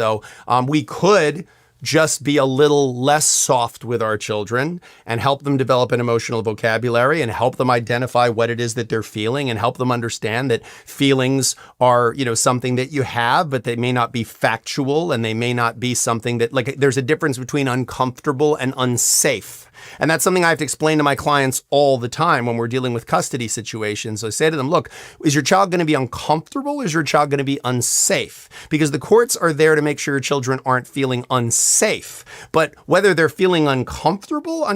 So we could just be a little less soft with our children and help them develop an emotional vocabulary and help them identify what it is that they're feeling and help them understand that feelings are, something that you have, but they may not be factual and they may not be something that, like, there's a difference between uncomfortable and unsafe. And that's something I have to explain to my clients all the time when we're dealing with custody situations. So I say to them, look, is your child going to be uncomfortable or is your child going to be unsafe? Because the courts are there to make sure your children aren't feeling unsafe. But whether they're feeling uncomfortable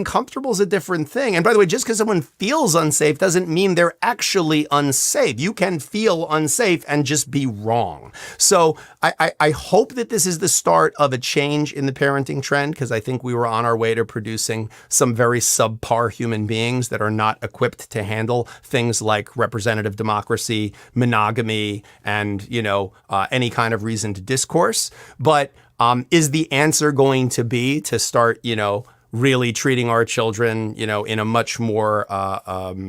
is a different thing. And by the way, just because someone feels unsafe doesn't mean they're actually unsafe. You can feel unsafe and just be wrong. So I hope that this is the start of a change in the parenting trend, because I think we were on our way to producing some very subpar human beings that are not equipped to handle things like representative democracy, monogamy, and, any kind of reasoned discourse. But is the answer going to be to start, really treating our children, in a much more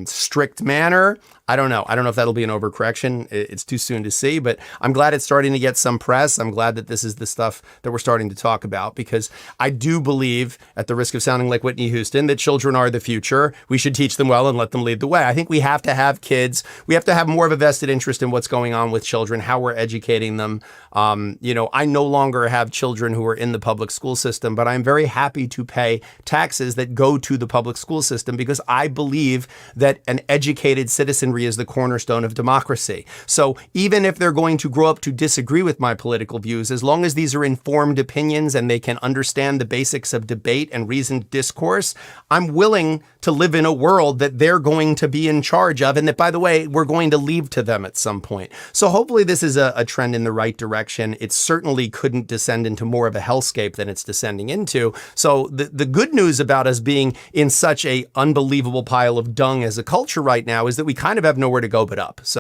strict manner? I don't know. I don't know if that'll be an overcorrection. It's too soon to see, but I'm glad it's starting to get some press. I'm glad that this is the stuff that we're starting to talk about, because I do believe, at the risk of sounding like Whitney Houston, that children are the future. We should teach them well and let them lead the way. I think we have to have kids. We have to have more of a vested interest in what's going on with children, how we're educating them. I no longer have children who are in the public school system, but I'm very happy to pay taxes that go to the public school system because I believe that an educated citizenry is the cornerstone of democracy. So even if they're going to grow up to disagree with my political views, as long as these are informed opinions and they can understand the basics of debate and reasoned discourse, I'm willing to live in a world that they're going to be in charge of, and that, by the way, we're going to leave to them at some point. So hopefully this is a trend in the right direction. It certainly couldn't descend into more of a hellscape than it's descending into. So the good news about us being in such a unbelievable pile of dung as a culture right now is that we kind of have nowhere to go but up. So